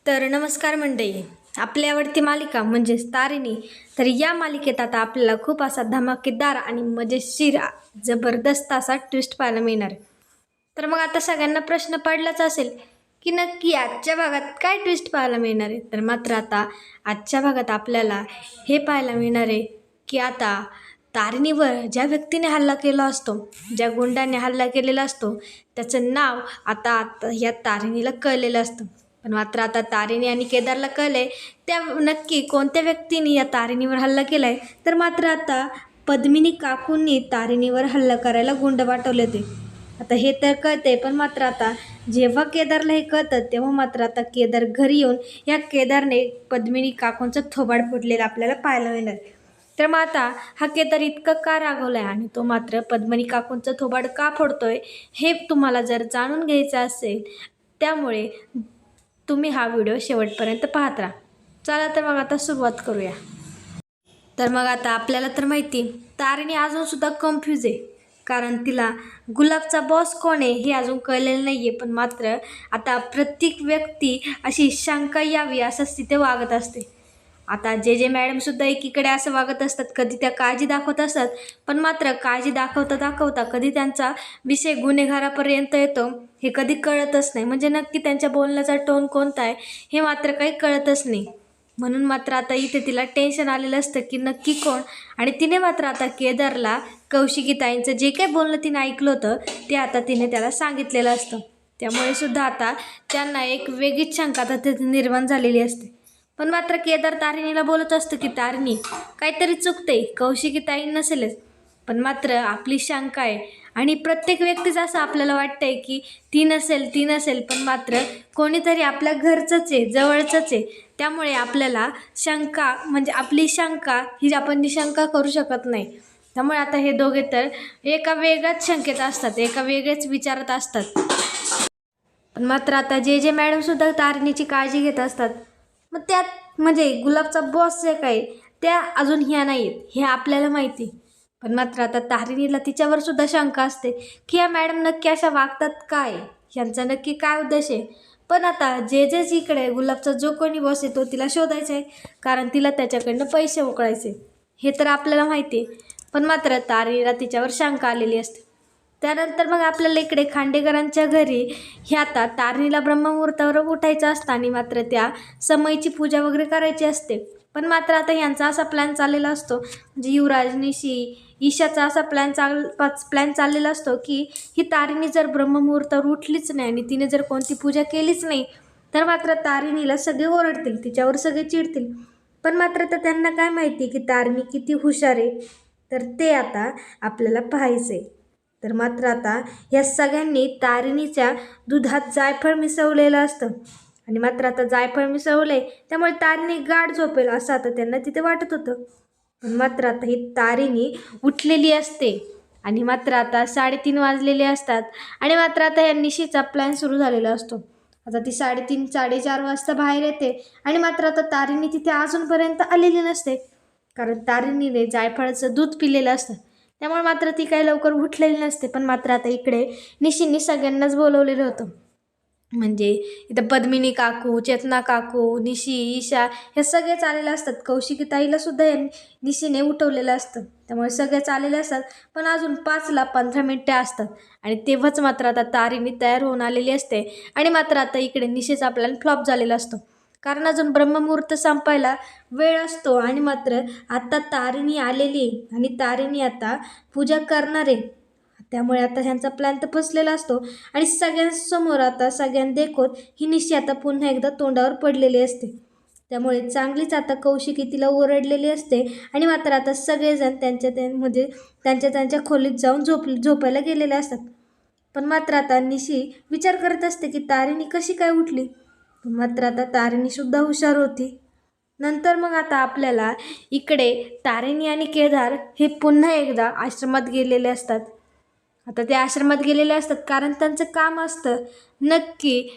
तर नमस्कार मंडळी, आपली आवडती मालिका म्हणजेच तारिणी. तर या मालिकेत आता आपल्याला खूप असा धमाकेदार आणि मजेशीर जबरदस्त असा ट्विस्ट पाहायला मिळणार आहे. तर मग आता सगळ्यांना प्रश्न पडलाच असेल की नक्की आजच्या भागात काय ट्विस्ट पाहायला मिळणार आहे. तर मात्र आता आजच्या भागात आपल्याला हे पाहायला मिळणार आहे की आता तारिणीवर ज्या व्यक्तीने हल्ला केला असतो, ज्या गुंडाने हल्ला केलेला असतो, त्याचं नाव आता आता या तारिणीला कळलेलं असतं. पण मात्र आता तारिणी आणि केदारला कळलंय त्या नक्की कोणत्या व्यक्तीने या तारिणीवर हल्ला केला आहे. तर मात्र आता पद्मिनी काकूंनी तारिणीवर हल्ला करायला गुंड पाठवले ते. आता हे तर कळते, पण मात्र आता जेव्हा केदारला हे कळतं तेव्हा मात्र आता केदार घरी येऊन या केदारने पद्मिनी काकूंचं थोबाड फोडलेलं आपल्याला पाहायला मिळणार. तर मग आता हा केदार इतकं का रागवला आहे आणि तो मात्र पद्मिनी काकूंचं थोबाड का फोडतोय हे तुम्हाला जर जाणून घ्यायचं असेल, त्यामुळे तुम्ही हा व्हिडिओ शेवटपर्यंत पाहत राहा. चला तर मग आता सुरुवात करूया. तर मग आता आपल्याला तर माहिती तारिणी अजूनसुद्धा कन्फ्यूज आहे, कारण तिला गुलाबचा बॉस कोण आहे हे अजून कळलेलं नाही आहे. पण मात्र आता प्रत्येक व्यक्ती अशी शंका यावी असंच तिथे वागत असते. आता जे मॅडमसुद्धा एकीकडे असं वागत असतात, कधी त्या काळजी दाखवत असतात, पण मात्र काळजी दाखवता दाखवता कधी त्यांचा विषय गुन्हेगारापर्यंत येतो हे कधी कळतच नाही. म्हणजे नक्की त्यांच्या बोलण्याचा टोन कोणता आहे हे मात्र काही कळतच नाही. म्हणून मात्र आता इथे तिला टेन्शन आलेलं असतं की नक्की कोण. आणि तिने मात्र आता केदारला कौशिकीताईंचं जे काही बोलणं तिने ऐकलं होतं ते आता तिने त्याला सांगितलेलं असतं. त्यामुळे सुद्धा आता त्यांना एक वेगळीच शंका आता तिथे निर्माण झालेली असते. पण मात्र केदार तारिणीला बोलत असतं की तारिणी काहीतरी चुकते, कौशिकीताई नसेलच. पण मात्र आपली शंका आहे आणि प्रत्येक व्यक्तीच असं आपल्याला वाटतंय की ती नसेल, पण मात्र कोणीतरी आपल्या घरचंच आहे, जवळचंच आहे. त्यामुळे आपल्याला शंका म्हणजे आपली शंका ही आपण निशंका करू शकत नाही. त्यामुळे आता हे दोघे तर एका वेगळ्याच शंकेत असतात, एका वेगळ्याच विचारात असतात. पण मात्र आता जे मॅडमसुद्धा तारिणीची काळजी घेत असतात, मग त्यात म्हणजे गुलाबचा बॉस जे काय त्या अजून ह्या नाही आहेत हे आपल्याला माहिती. पण मात्र आता तारिणीला तिच्यावर सुद्धा शंका असते की या मॅडम नक्की अशा वागतात काय, यांचा नक्की काय उद्देश आहे. पण आता जे इकडे गुलाबचा जो कोणी बॉस आहे तो तिला शोधायचा आहे, कारण तिला त्याच्याकडनं पैसे उकळायचे हे तर आपल्याला माहिती आहे. पण मात्र तारिणीला तिच्यावर शंका आलेली असते. त्यानंतर मग आपल्याला इकडे खांडेकरांच्या घरी हे आता तारिणीला ब्रह्ममुहूर्तावर उठायचं असतं आणि मात्र त्या समईची पूजा वगैरे करायची असते. पण मात्र आता यांचा असा प्लॅन चाललेला असतो, म्हणजे युवराज, निशी, ईशाचा असा प्लॅन चाललेला असतो की ही तारिणी जर ब्रह्ममुहूर्तावर उठलीच नाही आणि तिने जर कोणती पूजा केलीच नाही तर मात्र तारिणीला सगळे ओरडतील, तिच्यावर सगळे चिडतील. पण मात्र तर त्यांना काय माहिती की तारिणी किती हुशार आहे, तर ते आता आपल्याला पाहायचं आहे. तर मात्र आता या सगळ्यांनी तारिणीच्या दुधात जायफळ मिसळलेलं असतं आणि मात्र आता जायफळ मिसळले त्यामुळे तारिणी गाढ झोपेल असं आता त्यांना तिथे वाटत होतं. पण मात्र आता ही तारिणी उठलेली असते आणि मात्र आता 3:30 वाजलेले असतात आणि मात्र आता या निशीचा प्लॅन सुरू झालेला असतो. आता ती 3:30 4:30 वाजता बाहेर येते आणि मात्र आता तारिणी तिथे अजूनपर्यंत आलेली नसते, कारण तारिणीने जायफळाचं दूध पिलेलं असतं. त्यामुळे मात्र ती काही लवकर उठलेली नसते. पण मात्र आता इकडे निशींनी सगळ्यांनाच बोलवलेलं होतं, म्हणजे इथं पद्मिनी काकू, चेतना काकू, निशी, ईशा हे सगळेच आलेले असतात. कौशिकीताईला सुद्धा या निशीने उठवलेलं असतं. त्यामुळे सगळेच आलेले असतात. पण अजून 5ला 15 मिनिटे असतात आणि तेव्हाच मात्र आता तारिणी तयार होऊन आलेली असते आणि मात्र आता इकडे निशीचा प्लॅन फ्लॉप झालेला असतो, कारण अजून ब्रह्ममुहूर्त संपायला वेळ असतो आणि मात्र आता तारिणी आलेली आहे आणि तारिणी आता पूजा करणार आहे. त्यामुळे आता ह्यांचा प्लॅन तर फसलेला असतो आणि सगळ्यांसमोर आता सगळ्यांदेखत ही निशी आता पुन्हा एकदा तोंडावर पडलेली असते. त्यामुळे चांगलीच आता कौशिकी तिला ओरडलेली असते आणि मात्र आता सगळेजण त्यांच्या खोलीत जाऊन झोपायला गेलेले असतात. पण मात्र आता निशी विचार करत असते की तारिणी कशी काय उठली. पण मात्र आता तारिणीसुद्धा हुशार होती. नंतर मग आता आपल्याला इकडे तारिणी आणि केदार हे पुन्हा एकदा आश्रमात गेलेले असतात. आता ते आश्रमात गेलेले असतात कारण त्यांचं काम असतं नक्की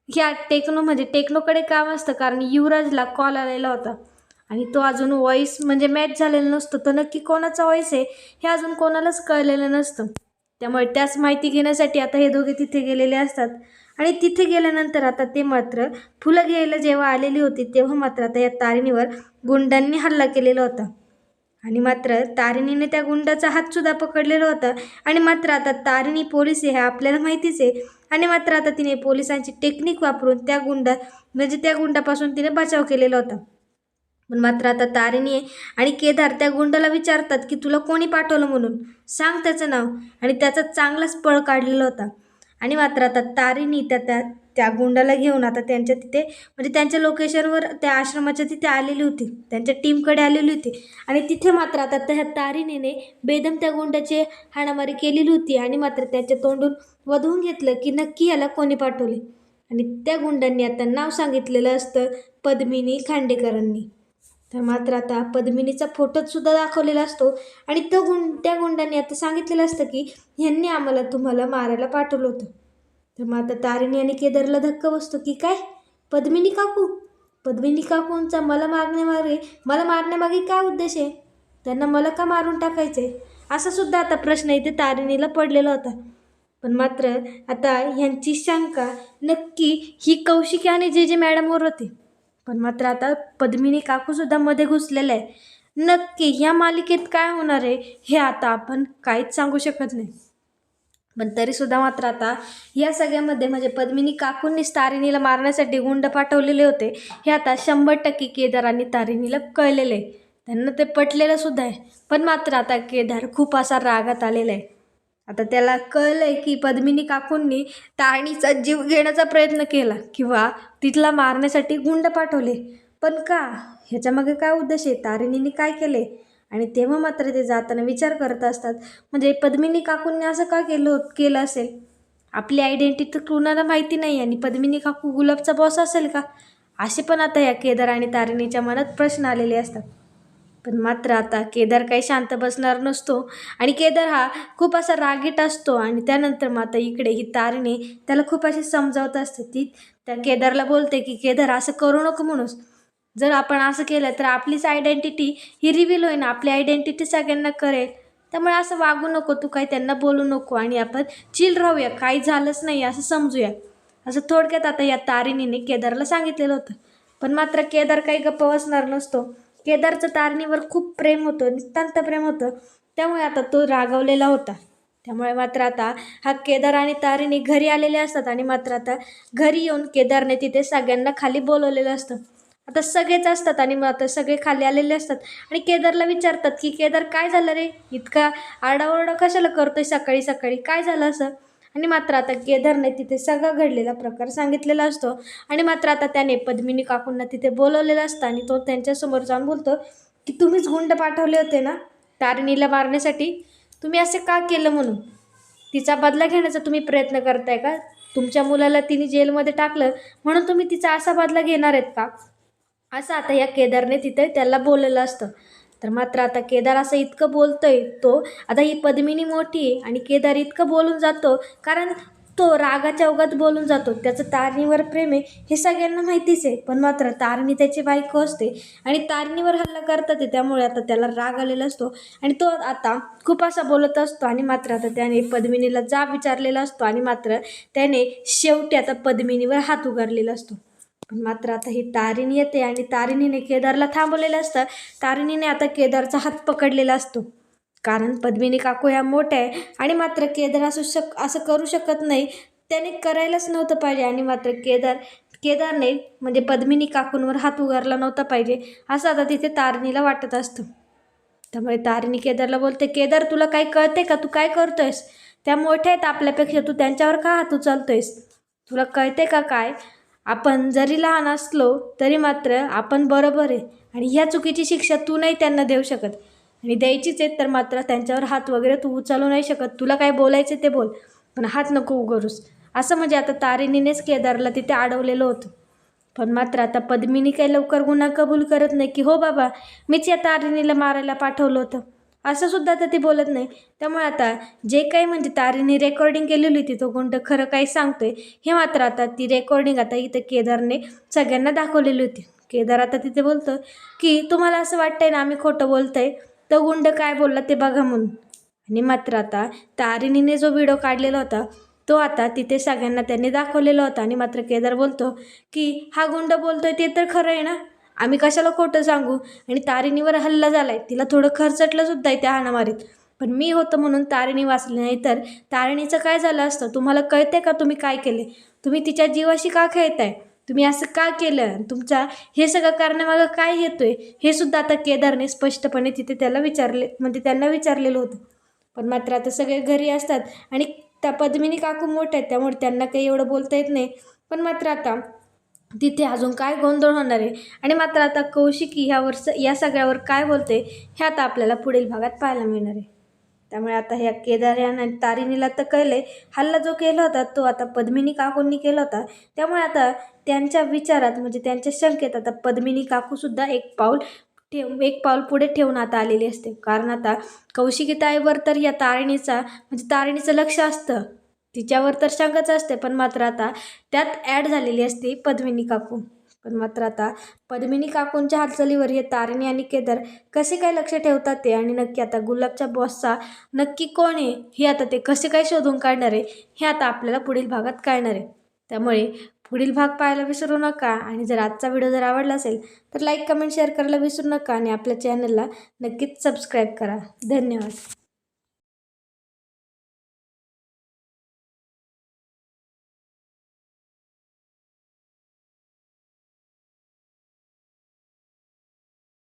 ह्या टेक्नोकडे काम असतं, कारण युवराजला कॉल आलेला होता आणि तो अजून व्हॉईस म्हणजे मॅच झालेला नसतो. तर नक्की कोणाचा व्हॉईस आहे हे अजून कोणालाच कळलेलं नसतं. त्यामुळे त्याच माहिती घेण्यासाठी आता हे दोघे तिथे गेलेले असतात आणि तिथे गेल्यानंतर आता ते मात्र फुलं घ्यायला जेव्हा आलेली होती तेव्हा मात्र आता या तारिणीवर गुंडांनी हल्ला केलेला होता. आणि मात्र तारिणीने त्या गुंडाचा हातसुद्धा पकडलेला होता. आणि मात्र आता तारिणी पोलीस आहे हे आपल्याला माहितीच आहे. आणि मात्र आता तिने पोलिसांची टेक्निक वापरून त्या गुंडापासून तिने बचाव केलेला होता. पण मात्र आता तारिणी आणि केदार त्या गुंडाला विचारतात की तुला कोणी पाठवलं म्हणून, सांग त्याचं नाव. आणि त्याचा चांगलाच पळ काढलेला होता. आणि मात्र आता तारिणी त्या त्या त्या गुंडाला घेऊन आता त्यांच्या तिथे म्हणजे त्यांच्या लोकेशनवर त्या आश्रमाच्या तिथे आलेली होती, त्यांच्या टीमकडे आलेली होती. आणि तिथे मात्र आता त्या तारिणीने बेदम त्या गुंडाची हाणामारी केलेली होती. आणि मात्र त्याच्या तोंडून वधवून घेतलं की नक्की याला कोणी पाठवले. आणि त्या गुंडांनी आता नाव सांगितलेलं असतं पद्मिनी खांडेकरांनी. तर मात्र आता पद्मिनीचा फोटोसुद्धा दाखवलेला असतो. आणि त्या गुंडांनी आता सांगितलेलं असतं की ह्यांनी आम्हाला तुम्हाला मारायला पाठवलं होतं. तर मग आता तारिणी आणि केदारला धक्का बसतो की काय, पद्मिनी काकूंचा मला मारण्यामागे काय उद्देश आहे, त्यांना मला का मारून टाकायचं आहे, असा सुद्धा आता प्रश्न इथे तारिणीला पडलेला होता. पण मात्र आता ह्यांची शंका नक्की ही कौशिकी आणि जे मॅडमवर होती. पण मात्र आता पद्मिनी काकूसुद्धा मध्ये घुसलेलं आहे. नक्की ह्या मालिकेत काय होणार आहे हे आता आपण काहीच सांगू शकत नाही. पण तरीसुद्धा मात्र आता या सगळ्यामध्ये म्हणजे पद्मिनी काकूंनीच तारिणीला मारण्यासाठी गुंड पाठवलेले होते हे आता 100% केदार आणि तारिणीला कळलेलं आहे. त्यांना ते पटलेलं सुद्धा आहे. पण मात्र आता केदार खूप असा रागात आलेला आहे. आता त्याला कळलं आहे की पद्मिनी काकूंनी तारिणीचा जीव घेण्याचा प्रयत्न केला किंवा तिथला मारण्यासाठी गुंड पाठवले. पण का, ह्याच्यामागे काय उद्देश आहे, तारिणीने काय केले. आणि तेव्हा मात्र ते जाताना विचार करत असतात म्हणजे पद्मिनी काकूंनी असं का केलं असेल, आपली आयडेंटिटी कुणाला माहिती नाही आणि पद्मिनी काकू गुलाबचा बॉस असेल का, असे पण आता या केदार आणि तारिणीच्या मनात प्रश्न आलेले असतात. पण मात्र आता केदार काही शांत बसणार नसतो. आणि केदार हा खूप असा रागीट असतो. आणि त्यानंतर मग आता इकडे ही तारिणी त्याला खूप अशी समजावत असते. ती त्या केदारला बोलते की केदार असं करू नको म्हणूस, जर आपण असं केलं तर आपलीच आयडेंटिटी ही रिव्हील होईन, आपली आयडेंटिटी सगळ्यांना कळेल. त्यामुळे असं वागू नको, तू काही त्यांना बोलू नको आणि आपण चिल राहूया, काही झालंच नाही असं समजूया, असं थोडक्यात आता या तारिणीने केदारला सांगितलेलं होतं. पण मात्र केदार काही गप्प बसणार नसतो. केदारचं तारिणीवर खूप प्रेम होतं, नितांत प्रेम होतं. त्यामुळे आता तो रागवलेला होता. त्यामुळे मात्र आता हा केदार आणि तारिणी घरी आलेले असतात. आणि मात्र आता घरी येऊन केदारने तिथे सगळ्यांना खाली बोलवलेलं असतं. आता सगळेच असतात आणि मग आता सगळे खाली आलेले असतात. आणि केदारला विचारतात की केदार काय झालं रे, इतका आरडाओरडा कशाला करतोय सकाळी सकाळी, काय झालं असं. आणि मात्र आता केदारने तिथे सगळा घडलेला प्रकार सांगितलेला असतो. आणि मात्र आता त्याने पद्मिनी काकूंना तिथे बोलवलेलं असतं. आणि तो त्यांच्यासमोर जाऊन बोलतो की तुम्हीच गुंड पाठवले होते ना तारिणीला मारण्यासाठी, तुम्ही असे का केलं म्हणून, तिचा बदला घेण्याचा तुम्ही प्रयत्न करताय का, तुमच्या मुलाला तिने जेलमध्ये टाकलं म्हणून तुम्ही तिचा असा बदला घेणार आहेत का, असं आता या केदारने तिथे त्याला बोललेलं असतं. तर मात्र आता केदार असं इतकं बोलतोय, तो आता ही पद्मिनी मोठी आहे आणि केदार इतकं बोलून जातो कारण तो रागाच्या ओघात बोलून जातो. त्याचं तारणीवर प्रेम आहे हे सगळ्यांना माहितीच आहे. पण मात्र तारणी त्याची बायको असते आणि तारणीवर हल्ला करतात आहे, त्यामुळे आता त्याला राग आलेला असतो आणि तो आता खूप असा बोलत असतो. आणि मात्र आता त्याने पद्मिनीला जाब विचारलेला असतो आणि मात्र त्याने शेवटी आता पद्मिनीवर हात उगारलेला असतो. पण मात्र आता ही तारिणी येते आणि तारिणीने केदारला थांबवलेलं असतं. तारिणीने आता केदारचा हात पकडलेला असतो कारण पद्मिनी काकू ह्या मोठ्या आहे आणि मात्र केदार असं करू शकत नाही, त्याने करायलाच नव्हतं पाहिजे. आणि मात्र केदारने म्हणजे पद्मिनी काकूंवर हात उगारला नव्हता पाहिजे असं आता तिथे तारिणीला वाटत असतं. त्यामुळे तारिणी केदारला बोलते, केदार तुला काही कळते का, तू काय करतोयस, त्या मोठ्या आहेत आपल्यापेक्षा, तू त्यांच्यावर का हात उचलतोयस, तुला कळते का काय, आपण जरी लहान असलो तरी मात्र आपण बरोबर आहे आणि ह्या चुकीची शिक्षा तू नाही त्यांना देऊ शकत आणि द्यायचीच आहे तर मात्र त्यांच्यावर हात वगैरे तू उचलू नाही शकत, तुला काय बोलायचं ते बोल पण हात नको उगारूस, असं म्हणजे आता तारिणीनेच केदारला तिथे अडवलेलं होतं. पण मात्र आता पद्मिनी काही लवकर गुन्हा कबूल करत नाही की हो बाबा मीच या तारिणीला मारायला पाठवलं होतं, असं सुद्धा तर ती बोलत नाही. त्यामुळे आता जे काही म्हणजे तारिणी रेकॉर्डिंग केलेली होती तो गुंड खरं काही सांगतोय हे मात्र आता ती रेकॉर्डिंग आता इथं केदारने सगळ्यांना दाखवलेली होती. केदार आता तिथे बोलतो की तुम्हाला असं वाटतंय ना आम्ही खोटं बोलतोय, तो गुंड काय बोलला ते बघा म्हणून. आणि मात्र आता तारिणीने जो व्हिडिओ काढलेला होता तो आता तिथे सगळ्यांना त्यांनी दाखवलेला होता. आणि मात्र केदार बोलतो की हा गुंड बोलतोय ते तर खरं आहे ना, आम्ही कशाला खोटं सांगू. आणि तारिणीवर हल्ला झालाय, तिला थोडं खरचटलं सुद्धा आहे त्या हाणामारीत, पण मी होतं म्हणून तारिणी वाचली, नाही तर तारिणीचं काय झालं असतं. तुम्हाला कळते का तुम्ही काय केले? तुम्ही तिच्या जीवाशी का खेळताय? तुम्ही असं का केलं? तुमचा हे सगळं करण्यामागं काय येतोय हे सुद्धा आता केदारने स्पष्टपणे तिथे त्याला विचारले, म्हणजे त्यांना विचारलेलं होतं. पण मात्र आता सगळे घरी असतात आणि त्या पद्मिनी काकू मोठ्या आहेत, त्यामुळे त्यांना काही एवढं बोलता येत नाही. पण मात्र आता तिथे अजून काय गोंधळ होणार आहे आणि मात्र आता कौशिकी या सगळ्यावर काय बोलते हे आता आपल्याला पुढील भागात पाहायला मिळणार आहे. त्यामुळे आता ह्या केदार आणि तारिणीला तर कळले हल्ला जो केला होता तो आता पद्मिनी काकूंनी केला होता. त्यामुळे आता त्यांच्या विचारात, म्हणजे त्यांच्या शंकेत आता पद्मिनी काकूसुद्धा एक पाऊल पुढे ठेवून आता आलेली असते. कारण आता कौशिकी ताईवर तर या तारिणीचं लक्ष असतं, तिच्यावर तर शंकाच असते. पण मात्र आता त्यात ॲड झालेली असते पद्मिनी काकू. पण मात्र आता पद्मिनी काकूंच्या हालचालीवर हे तारिणी आणि केदार कसे काय लक्ष ठेवतात ते, आणि नक्की आता गुलाबच्या बॉसचा नक्की कोण आहे हे आता ते कसे काय शोधून काढणार आहे हे आता आपल्याला पुढील भागात कळणार आहे. त्यामुळे पुढील भाग पाहायला विसरू नका. आणि जर आजचा व्हिडिओ जर आवडला असेल तर लाईक, कमेंट, शेअर करायला विसरू नका. आणि आपल्या चॅनलला नक्कीच सबस्क्राईब करा. धन्यवाद.